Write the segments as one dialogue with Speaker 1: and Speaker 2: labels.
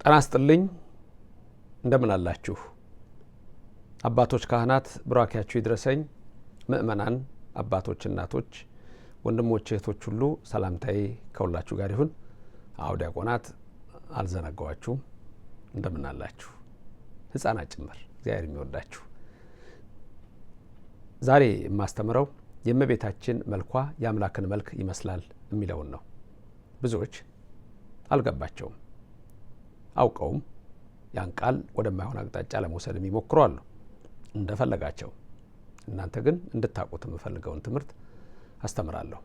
Speaker 1: ጤና ይስጥልኝ እንደምን አላችሁ አባቶች ካህናት ብራኪያችሁ ይድረሰኝ ምእመናን አባቶች እናቶች ወንድሞች እህቶች ሁሉ ሰላምታዬ ከሁላችሁ ጋር ይሁን ዲያቆናት አልዘነጋዋችሁ እንደምን አላችሁ ህፃናት ጭምር እግዚአብሔር የሚወዳችሁ ዛሬ የማስተምረው የእመቤታችን መልኳ የአምላክን መልክ ይመስላል የሚለውን ነው ብዙዎች አልገባቸውም አውቀውም ያን ቃል ወደማይሆን አቅጣጫ ለመውሰድ የሚሞክሩ አሉ እንደፈለጋቸው እናንተ ግን እንድታውቁት የምፈልገውን ትምህርት አስተምራለሁ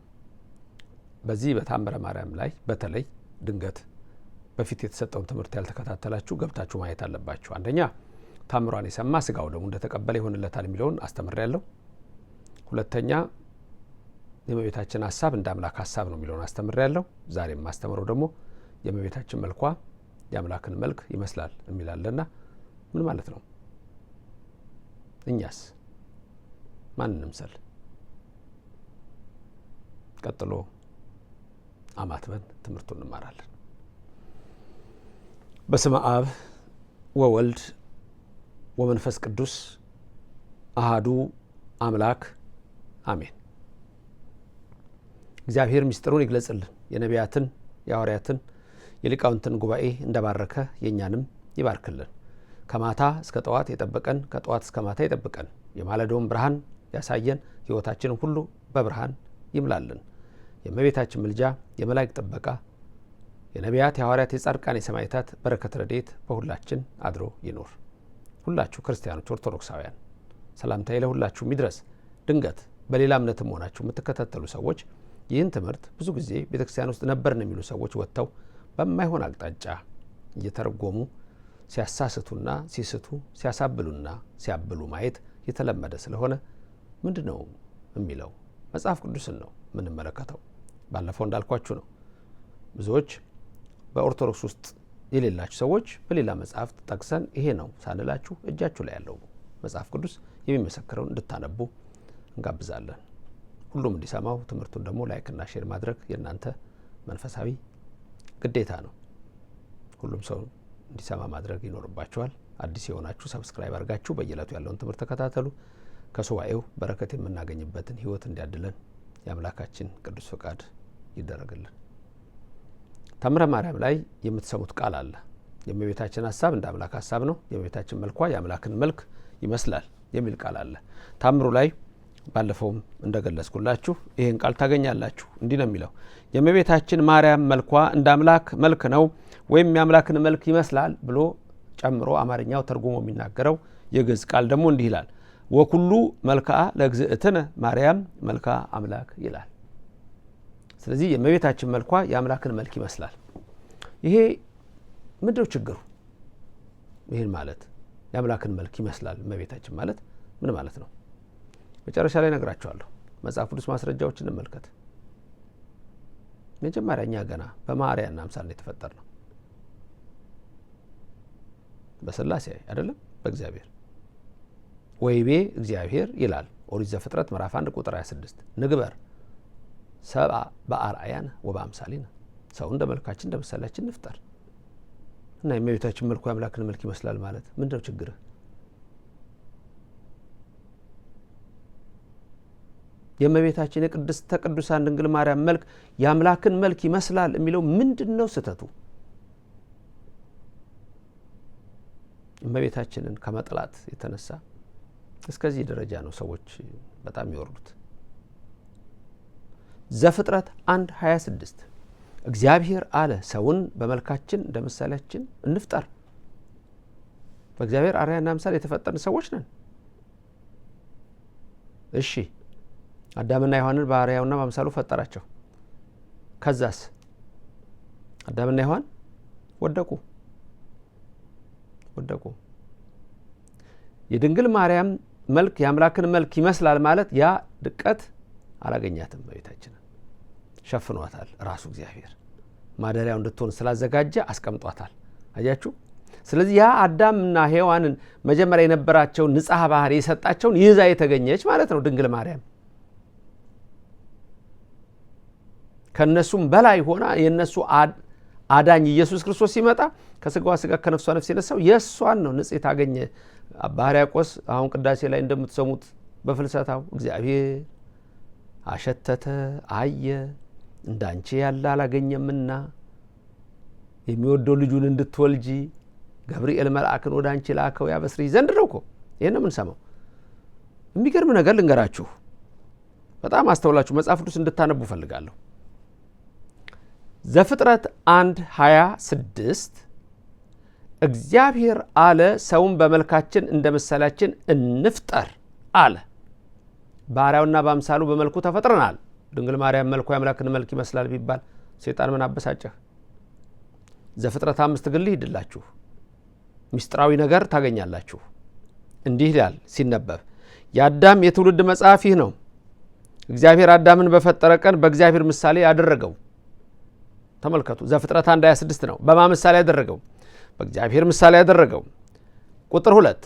Speaker 1: በዚህ በታምረ ማርያም ላይ በተለይ ድንገት በፊት የተሰጠውን ትምህርት ያልተከታተላችሁ ገብታችሁ ማየት አለባችሁ አንደኛ ታምሯን የሰማ ስጋው ደግሞ እንደተቀበለ ይሆንለታል የሚለውን አስተምሬያለሁ ሁለተኛ የእመቤታችን ሐሳብ እንደ አምላክ ሐሳብ ነው የሚለውን አስተምሬያለሁ ዛሬ የማስተምረው ደግሞ የእመቤታችን መልኳ የአምላክን መልክ ይመስላል የሚላለና ምን ማለት ነው እኛስ ማንን እንምሰል ቀጥሎ አማትበን ትምህርቱን እንማራለን በስመ አብ ወወልድ ወመንፈስ ቅዱስ አሐዱ አምላክ አሜን እግዚአብሔር ምስጢሩን ይግለጽልን የነቢያትን የሐዋርያትን የሊቃውንትን ጉባኤ እንደባረከ የኛንም ይባርክልን ከማታ እስከ ጠዋት የጠበቀን ከጠዋት እስከ ማታ የጠበቀን የማለዳውን ብርሃን ያሳየን ሕይወታችንን ሁሉ በብርሃን ይምላልን የእመቤታችን ምልጃ የመላእክት ጥበቃ የነቢያት የሐዋርያት የጻድቃን የሰማዕታት በረከት ረድኤት በሁላችን አድሮ ይኖር ሁላችሁ ክርስቲያኖች ኦርቶዶክሳውያን ሰላምታዬ ለሁላችሁ ይድረስ ድንገት በሌላ እምነትም ሆናችሁ የምትከታተሉ ሰዎች ይህን ትምህርት ብዙ ጊዜ ቤተክርስቲያን ውስጥ ነበርን የሚሉ ሰዎች ወጥተው በማይሆን አቅጣጫ እየተረጎሙ ሲያሳስቱና ሲስቱ ሲያሳብሉና ሲያብሉ ማየት የተለመደ ስለሆነ ምንድነው የሚለው መጽሐፍ ቅዱስን ነው ምንመለከተው ባለፈው እንዳልኳችሁ ነው ብዙዎች በኦርቶዶክስ ውስጥ የሌላችሁ ሰዎች በሌላ መጽሐፍ ተጠቅሰን ይሄ ነው ሳንላችሁ እጃችሁ ላይ ያለው መጽሐፍ ቅዱስ የሚመሰክረውን እንድታነቡ እንጋብዛለን ሁሉም እንዲሰማው ትምህርቱን ደግሞ ላይክና ሼር ማድረግ የናንተ መንፈሳዊ ግዴታ ነው ሁሉም ሰው እንዲሰማ ማድረግ ይኖርባችኋል አዲስ የሆናችሁ ሰብስክራይብ አድርጋችሁ በየዕለቱ ያለውን ትምህርት ተከታተሉ ከሱባኤው በረከት የምናገኝበትን ህይወት እንዲያድለን የአምላካችን ቅዱስ ፈቃድ ይደረግልን ታምረ ማርያም ላይ የምትሰሙት ቃል አለ የእመቤታችን ሐሳብ እንደ አምላክ ሐሳብ ነው የእመቤታችን መልኳ የአምላክን መልክ ይመስላል የሚል ቃል አለ ታምሩ ላይ ባለፈውም እንደገለጽኩላችሁ ይሄን ቃል ታገኛላችሁ እንዲህ ነው የሚለው የእመቤታችን ማርያም መልኳ እንደ አምላክ መልክ ነው ወይም የአምላክን መልክ ይመስላል ብሎ ጨምሮ አማርኛው ተርጉሞ የሚናገረው የግዕዝ ቃል ደግሞ እንዲህ ይላል ወኩሉ መልክዓ ለእግዝእትነ ማርያም መልክዓ አምላክ ይላል ስለዚህ የእመቤታችን መልኳ የአምላክን መልክ ይመስላል ይሄ ምንድነው ችግሩ ይሄን ማለት የአምላክን መልክ ይመስላል እመቤታችን ማለት ምን ማለት ነው መጨረሻ ላይ ነግራችኋለሁ መጽሐፍ ቅዱስ ማስረጃዎችን እንመልከት መጀመሪያኛ ገና በማርያም አምሳል ነው የተፈጠርነው በስላሴ አይደለም በእግዚአብሔር ወይቤ እግዚአብሔር ይላል ኦሪት ዘፍጥረት ምዕራፍ 1 ቁጥር 26 ንግበር ሰብአ በአርአያነ ወበአምሳሊነ ሰው እንደ መልካችን እንደ ምሳሌያችን እንፍጠር እና የእመቤታችን መልኩ የአምላክን መልክ ይመስላል ማለት ምንድነው ችግር የእመቤታችን የቅድስተ ቅዱሳን ድንግል ማርያም መልክ የአምላክን መልክ ይመስላል የሚለው ምንድነው ስተቱ እመቤታችንን ከመጥላት የተነሳ እስከዚህ ደረጃ ነው ሰዎች በጣም ይወርዱት ዘፍጥረት 1:26 እግዚአብሔር አለ ሰውን በመልካችን እንደ ምሳሌያችን እንፍጠር በእግዚአብሔር አርአያና ምሳሌ የተፈጠርን ሰዎች ነን እሺ አዳምና ሔዋንን በአርአያውና በምሳሉ ፈጠራቸው ከዛስ አዳምና ሔዋን ወደቁ የድንግል ማርያም መልክ የአምላክን መልክ ይመስላል ማለት ያ ድቀት አላገኛትም በቤታችን ሸፍኗታል ራሱ እግዚአብሔር ማደሪያው እንድትሆን ስላዘጋጀ አስቀምጧታል አያችሁ ስለዚህ ያ አዳምና ሔዋንን መጀመሪያ የነበራቸው ንጽሐ ባህሪ የሰጣቸውን ይዛ የተገኘች ማለት ነው ድንግል ማርያም ከነሱም በላይ ሆና የነሱ አዳኝ ኢየሱስ ክርስቶስ ሲመጣ ከስጋዋ ስጋ ከነፍሷ ነፍስ የነሳው የእሷን ነው ንጽሕት አገኘ። አባ ሕርያቆስ አሁን ቅዳሴ ላይ እንደምትሰሙት በፍልሰታው እግዚአብሔር አሸተተ አየ እንዳንቺ ያለ አላገኘምና የሚወደው ልጁን እንድትወልጂ ገብርኤል መልአክን ወደ አንቺ ላከው ያበስርሽ ዘንድ ነው እኮ። ይሄን ነው የምንሰማው። የሚገርም ነገር ልንገራችሁ፣ በጣም አስተውላችሁ መጽሐፍ ቅዱስ እንድታነቡ ፈልጋለሁ። ዘፍጥረት 1:26 እግዚአብሔር አለ ሰውን በመልካችን እንደ ምሳሌያችን እንፍጠር አለ። ባሪያውና በአምሳሉ በመልኩ ተፈጥረናል። ድንግል ማርያም መልኳ የአምላክን መልክ ይመስላል ቢባል ሰይጣን ምን አበሳጨህ? ዘፍጥረት 5 ግን ልሂድላችሁ፣ ሚስጥራዊ ነገር ታገኛላችሁ። እንዲህ ይላል ሲነበብ፣ የአዳም የትውልድ መጽሐፍ ይህ ነው። እግዚአብሔር አዳምን በፈጠረ ቀን በእግዚአብሔር ምሳሌ ያደረገው። ተመልከቱ፣ ዘፍጥረት 1:26 ነው። በማ ምሳሌ ያደረገው? በእግዚአብሔር ምሳሌ ያደረገው። ቁጥር 2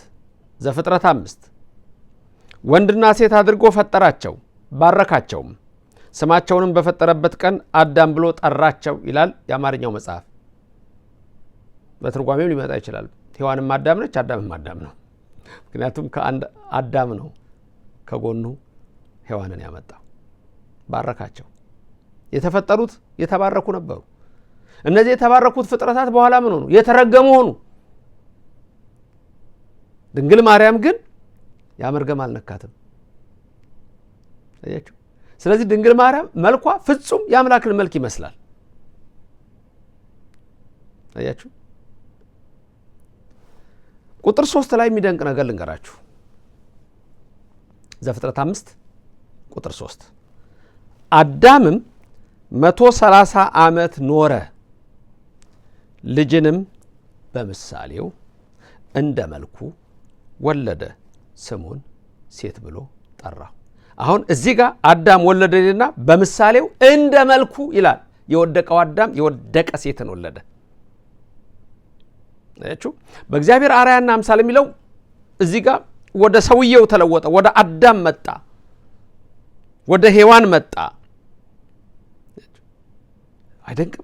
Speaker 1: ዘፍጥረት 5 ወንድና ሴት አድርጎ ፈጠራቸው፣ ባረካቸውም፣ ስማቸውንም በፈጠረበት ቀን አዳም ብሎ ጠራቸው ይላል የአማርኛው መጽሐፍ። በትርጓሜው ሊመጣ ይችላል። ሔዋንም አዳም ነች፣ አዳምም አዳም ነው። ምክንያቱም ከአንድ አዳም ነው ከጎኑ ሔዋንን ያመጣው። ባረካቸው። የተፈጠሩት የተባረኩ ነበሩ። እነዚህ የተባረኩት ፍጥረታት በኋላ ምን ሆኑ? የተረገሙ ሆኑ። ድንግል ማርያም ግን ያመርገም አልነካትም። አያችሁ? ስለዚህ ድንግል ማርያም መልኳ ፍጹም የአምላክን መልክ ይመስላል። አያችሁ? ቁጥር 3 ላይ የሚደንቅ ነገር ልንገራችሁ። ዘፍጥረት 5 ቁጥር 3 አዳምም 130 ዓመት ኖረ፣ ልጅንም በምሳሌው እንደ መልኩ ወለደ፣ ስሙን ሴት ብሎ ጠራው። አሁን እዚህ ጋር አዳም ወለደና በምሳሌው እንደ መልኩ ይላል። የወደቀው አዳም የወደቀ ሴትን ወለደ። አያችሁ? በእግዚአብሔር አርአያና አምሳል የሚለው እዚህ ጋር ወደ ሰውየው ተለወጠ፣ ወደ አዳም መጣ፣ ወደ ሔዋን መጣ። አይደንቅም?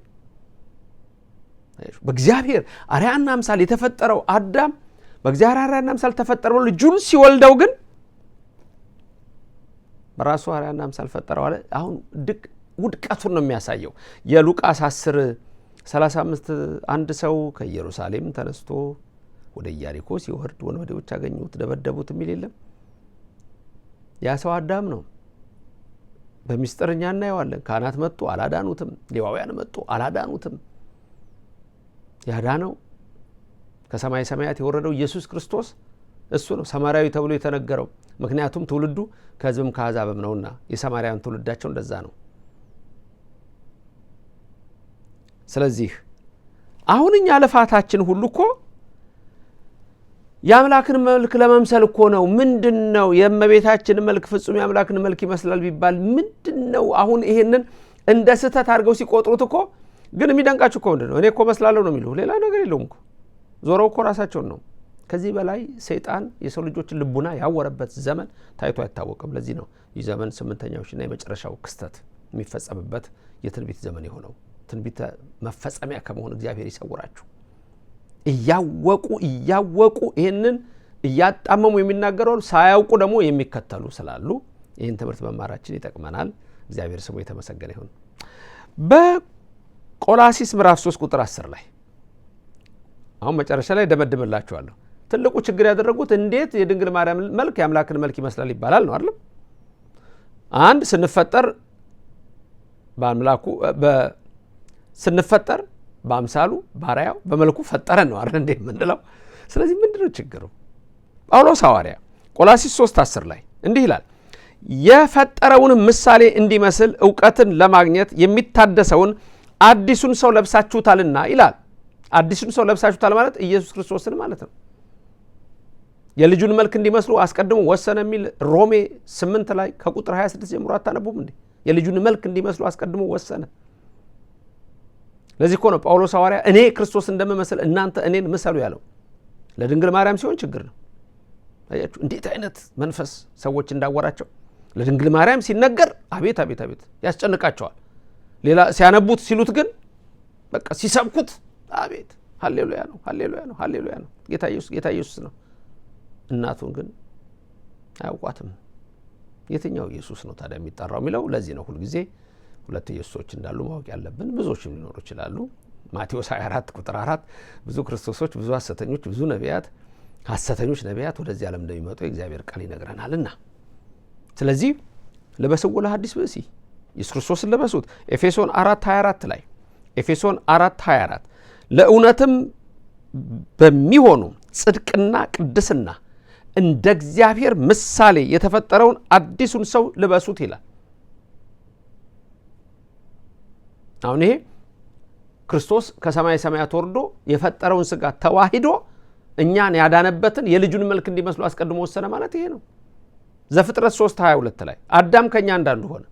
Speaker 1: በእግዚአብሔር አርአያና አምሳል የተፈጠረው አዳም በእግዚአብሔር አርአያና አምሳል ተፈጠረ። ልጁን ሲወልደው ግን በራሱ አርአያና አምሳል ፈጠረው አለ። አሁን ውድቀቱን ነው የሚያሳየው። የሉቃስ 10:35 አንድ ሰው ከኢየሩሳሌም ተነስቶ ወደ ኢያሪኮ ሲወርድ ወንበዴዎች አገኙት፣ ደበደቡት የሚል የለም። ያ ሰው አዳም ነው። በሚስጥር እኛ እናየዋለን። ካህናት መጡ አላዳኑትም፣ ሌዋውያን መጡ አላዳኑትም። ያዳነው ከሰማይ ሰማያት የወረደው ኢየሱስ ክርስቶስ እሱ ነው፣ ሰማርያዊ ተብሎ የተነገረው። ምክንያቱም ትውልዱ ከሕዝብም ከአሕዛብም ነውና፣ የሰማርያን ትውልዳቸው እንደዛ ነው። ስለዚህ አሁን እኛ ልፋታችን ሁሉ እኮ የአምላክን መልክ ለመምሰል እኮ ነው። ምንድነው የእመቤታችን መልክ ፍጹም የአምላክን መልክ ይመስላል ቢባል ምንድነው? አሁን ይሄንን እንደ ስህተት አድርገው ሲቆጥሩት እኮ ግን የሚደንቃችሁ እኮ ምንድነው? እኔ እኮ መስላለሁ ነው የሚሉ፣ ሌላ ነገር የለውም እኮ። ዞረው እኮ ራሳቸውን ነው። ከዚህ በላይ ሰይጣን የሰው ልጆችን ልቡና ያወረበት ዘመን ታይቶ አይታወቅም። ለዚህ ነው ይህ ዘመን 8ኛውና የመጨረሻው ክስተት የሚፈጸምበት የትንቢት ዘመን የሆነው። ትንቢት መፈጸሚያ ከመሆን እግዚአብሔር ይሰውራችሁ። እያወቁ ይህንን እያጣመሙ የሚናገረው ሳያውቁ ደግሞ የሚከተሉ ስላሉ ይህን ትምህርት መማራችን ይጠቅመናል። እግዚአብሔር ስሙ የተመሰገነ ይሁን። በቆላሲስ ምዕራፍ 3 ቁጥር 10 ላይ አሁን መጨረሻ ላይ ደመድምላችኋለሁ። ትልቁ ችግር ያደረጉት እንዴት የድንግል ማርያም መልክ የአምላክን መልክ ይመስላል ይባላል ነው አይደል? አንድ ስንፈጠር በአምላኩ ስንፈጠር በአምሳሉ ባሪያው በመልኩ ፈጠረን ነው አይደል እንዴ የምንለው? ስለዚህ ምንድነው ችግሩ? ጳውሎስ ሐዋርያ ቆላሲስ 3:10 ላይ እንዲህ ይላል፣ የፈጠረውን ምሳሌ እንዲመስል ዕውቀትን ለማግኘት የሚታደሰውን አዲሱን ሰው ለብሳችሁታልና ይላል። አዲሱን ሰው ለብሳችሁታል ማለት ኢየሱስ ክርስቶስን ማለት ነው። የልጁን መልክ እንዲመስሉ አስቀድሞ ወሰነ የሚል ሮሜ 8 ላይ ከቁጥር 26 ጀምሮ አታነቡም እንዴ? የልጁን መልክ እንዲመስሉ አስቀድሞ ወሰነ። ለዚህ እኮ ነው ጳውሎስ ሐዋርያ እኔ ክርስቶስ እንደምመስል እናንተ እኔን ምሰሉ ያለው። ለድንግል ማርያም ሲሆን ችግር ነው። አያችሁ እንዴት አይነት መንፈስ ሰዎች እንዳወራቸው። ለድንግል ማርያም ሲነገር አቤት አቤት አቤት ያስጨንቃቸዋል። ሌላ ሲያነቡት ሲሉት ግን በቃ ሲሰብኩት አቤት ሃሌሉያ ነው ሃሌሉያ ነው ሃሌሉያ ነው ጌታ ኢየሱስ ነው። እናቱን ግን አያውቋትም። የትኛው ኢየሱስ ነው ታዲያ የሚጠራው የሚለው ለዚህ ነው። ሁልጊዜ ሁለት ኢየሱሶች እንዳሉ ማወቅ ያለብን። ብዙዎችም ሊኖሩ ይችላሉ። ማቴዎስ 24 ቁጥር 4 ብዙ ክርስቶሶች፣ ብዙ ሐሰተኞች፣ ብዙ ነቢያት፣ ሐሰተኞች ነቢያት ወደዚህ ዓለም እንደሚመጡ የእግዚአብሔር ቃል ይነግረናልና ስለዚህ ልበስዎ ለሐዲስ ብእሲ ኢየሱስ ክርስቶስን ልበሱት። ኤፌሶን 4:24 ላይ ኤፌሶን 4:24 ለእውነትም በሚሆኑ ጽድቅና ቅድስና እንደ እግዚአብሔር ምሳሌ የተፈጠረውን አዲሱን ሰው ልበሱት ይላል። አሁን ይሄ ክርስቶስ ከሰማይ ሰማያት ወርዶ የፈጠረውን ሥጋ ተዋሂዶ እኛን ያዳነበትን የልጁን መልክ እንዲመስሉ አስቀድሞ ወሰነ ማለት ይሄ ነው። ዘፍጥረት 3:22 ላይ አዳም ከኛ እንዳንዱ ሆነ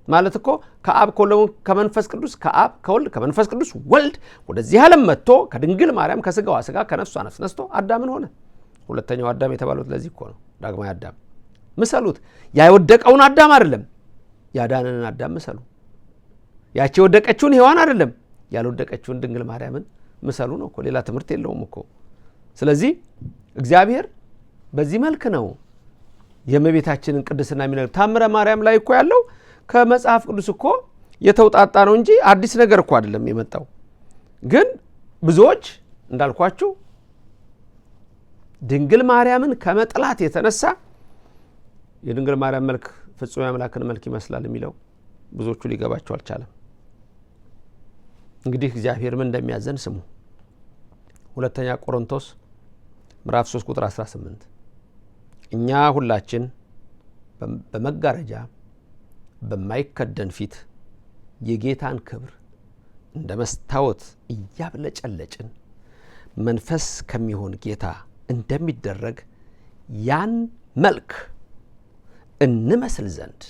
Speaker 1: ማለት እኮ ከአብ ከመንፈስ ቅዱስ ከአብ ከወልድ ከመንፈስ ቅዱስ ወልድ ወደዚህ ዓለም መጥቶ ከድንግል ማርያም ከሥጋዋ ሥጋ ከነፍሷ ነፍስ ነስቶ አዳምን ሆነ። ሁለተኛው አዳም የተባሉት ለዚህ እኮ ነው። ዳግማዊ አዳም ምሰሉት። ያወደቀውን አዳም አይደለም፣ ያዳነንን አዳም ምሰሉ። ያቺ የወደቀችውን ሔዋን አይደለም፣ ያልወደቀችውን ድንግል ማርያምን ምሰሉ ነው እኮ። ሌላ ትምህርት የለውም እኮ። ስለዚህ እግዚአብሔር በዚህ መልክ ነው የእመቤታችንን ቅድስና የሚነግር። ታምረ ማርያም ላይ እኮ ያለው ከመጽሐፍ ቅዱስ እኮ የተውጣጣ ነው እንጂ አዲስ ነገር እኮ አይደለም የመጣው። ግን ብዙዎች እንዳልኳችሁ ድንግል ማርያምን ከመጥላት የተነሳ የድንግል ማርያም መልክ ፍጹም የአምላክን መልክ ይመስላል የሚለው ብዙዎቹ ሊገባቸው አልቻለም። እንግዲህ እግዚአብሔር ምን እንደሚያዘን ስሙ። ሁለተኛ ቆሮንቶስ ምዕራፍ 3 ቁጥር 18 እኛ ሁላችን በመጋረጃ በማይከደን ፊት የጌታን ክብር እንደ መስታወት እያብለጨለጭን መንፈስ ከሚሆን ጌታ እንደሚደረግ ያን መልክ እንመስል ዘንድ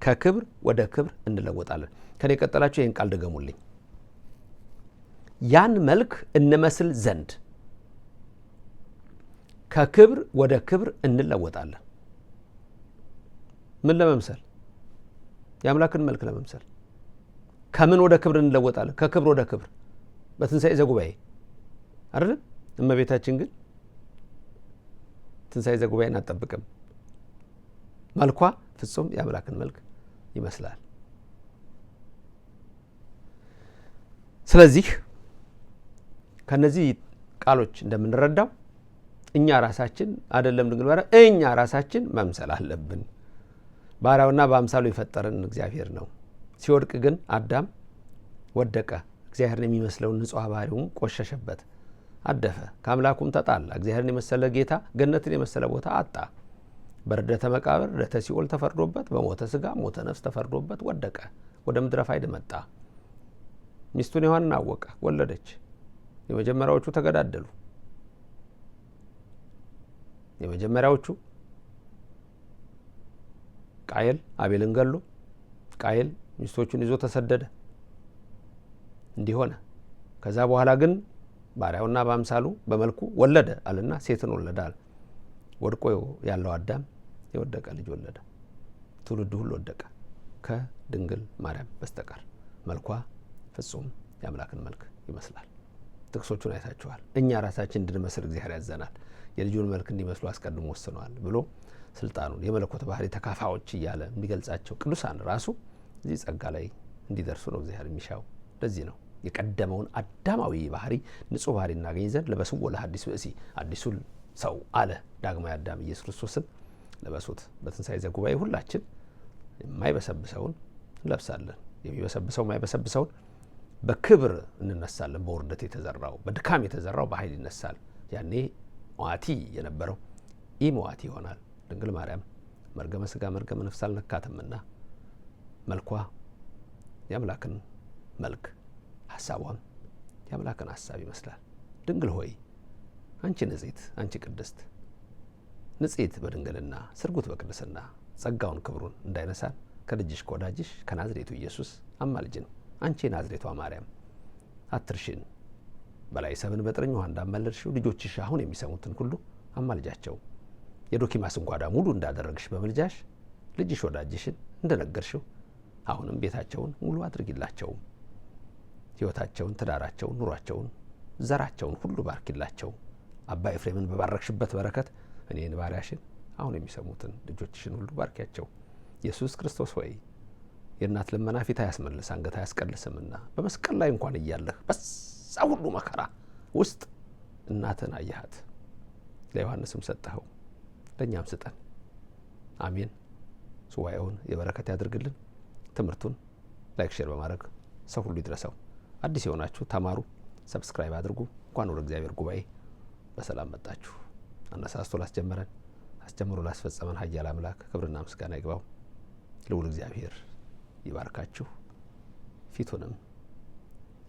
Speaker 1: ከክብር ወደ ክብር እንለወጣለን። ከኔ ቀጠላችሁ ይህን ቃል ደገሙልኝ። ያን መልክ እንመስል ዘንድ ከክብር ወደ ክብር እንለወጣለን። ምን ለመምሰል? የአምላክን መልክ ለመምሰል። ከምን ወደ ክብር እንለወጣለን? ከክብር ወደ ክብር በትንሣኤ ዘጉባኤ አይደል? እመቤታችን ግን ትንሣኤ ዘጉባኤን አትጠብቅም። መልኳ ፍጹም የአምላክን መልክ ይመስላል። ስለዚህ ከነዚህ ቃሎች እንደምንረዳው እኛ ራሳችን አይደለም ድንግል ማርያም እኛ ራሳችን መምሰል አለብን። ባሪያውና በአምሳሉ የፈጠረን እግዚአብሔር ነው። ሲወድቅ ግን አዳም ወደቀ። እግዚአብሔርን የሚመስለውን ንጹሕ ባህሪውን ቆሸሸበት፣ አደፈ፣ ከአምላኩም ተጣላ። እግዚአብሔርን የመሰለ ጌታ ገነትን የመሰለ ቦታ አጣ። በርደተ መቃብር ርደተ ሲኦል ተፈርዶበት፣ በሞተ ሥጋ ሞተ ነፍስ ተፈርዶበት ወደቀ። ወደ ምድረ ፋይድ መጣ። ሚስቱን ሔዋንን አወቀ፣ ወለደች። የመጀመሪያዎቹ ተገዳደሉ። የመጀመሪያዎቹ ቃየል አቤልን ገሎ፣ ቃየል ሚስቶቹን ይዞ ተሰደደ። እንዲህ ሆነ። ከዛ በኋላ ግን ባሪያውና በአምሳሉ በመልኩ ወለደ አለና ሴትን ወለደ አለ። ወድቆ ያለው አዳም የወደቀ ልጅ ወለደ። ትውልዱ ሁሉ ወደቀ ከድንግል ማርያም በስተቀር። መልኳ ፍጹም የአምላክን መልክ ይመስላል። ጥቅሶቹን አይታችኋል። እኛ ራሳችን እንድንመስል እግዚአብሔር ያዘናል። የልጁን መልክ እንዲመስሉ አስቀድሞ ወስነዋል ብሎ ስልጣኑን የመለኮት ባህሪ ተካፋዮች እያለ የሚገልጻቸው ቅዱሳን ራሱ እዚህ ጸጋ ላይ እንዲደርሱ ነው እግዚአብሔር የሚሻው። ለዚህ ነው የቀደመውን አዳማዊ ባህሪ ንጹሕ ባህሪ እናገኝ ዘንድ ልበስዎ ለሐዲስ ብእሲ አዲሱን ሰው አለ ዳግማዊ አዳም ኢየሱስ ክርስቶስን ለበሱት። በትንሣኤ ዘጉባኤ ሁላችን የማይበሰብሰውን እንለብሳለን። የሚበሰብሰው የማይበሰብሰውን በክብር እንነሳለን። በውርደት የተዘራው በድካም የተዘራው በኃይል ይነሳል። ያኔ ሟቲ የነበረው ኢሟቲ ይሆናል። ድንግል ማርያም መርገመ ሥጋ መርገመ ነፍስ አልነካትምና መልኳ የአምላክን መልክ ሐሳቧም የአምላክን ሐሳብ ይመስላል። ድንግል ሆይ አንቺ ንጽሕት፣ አንቺ ቅድስት፣ ንጽሕት በድንግልና ስርጉት በቅድስና ጸጋውን ክብሩን እንዳይነሳን ከልጅሽ ከወዳጅሽ ከናዝሬቱ ኢየሱስ አማልጅን። አንቺ ናዝሬቷ ማርያም አትርሽን። በላይ ሰብን በጥርኝ ውሃ እንዳመለልሽው ልጆችሽ አሁን የሚሰሙትን ሁሉ አማልጃቸው። የዶኪማስን ጓዳ ሙሉ እንዳደረግሽ በምልጃሽ ልጅሽ ወዳጅሽን እንደነገርሽው አሁንም ቤታቸውን ሙሉ አድርጊላቸው። ሕይወታቸውን፣ ትዳራቸውን፣ ኑሯቸውን፣ ዘራቸውን ሁሉ ባርኪላቸው። አባ ኤፍሬምን በባረክሽበት በረከት እኔን ባሪያሽን አሁን የሚሰሙትን ልጆችሽን ሁሉ ባርኪያቸው። ኢየሱስ ክርስቶስ ሆይ የእናት ልመና ፊት አያስመልስ አንገት አያስቀልስምና በመስቀል ላይ እንኳን እያለህ በዛ ሁሉ መከራ ውስጥ እናትን አየሃት። ለዮሐንስም ሰጠኸው፣ ለእኛም ስጠን። አሜን። ሱባኤውን የበረከት ያድርግልን። ትምህርቱን ላይክ፣ ሼር በማድረግ ሰው ሁሉ ይድረሰው። አዲስ የሆናችሁ ተማሩ፣ ሰብስክራይብ አድርጉ። እንኳን ወደ እግዚአብሔር ጉባኤ በሰላም መጣችሁ። አነሳስቶ ላስጀመረን አስጀምሮ ላስፈጸመን ኃያል አምላክ ክብርና ምስጋና ይግባው። ልዑል እግዚአብሔር ይባርካችሁ፣ ፊቱንም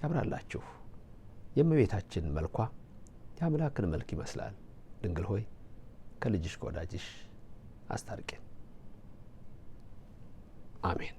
Speaker 1: ያብራላችሁ። የእመቤታችን መልኳ የአምላክን መልክ ይመስላል። ድንግል ሆይ ከልጅሽ ከወዳጅሽ አስታርቂን። አሜን።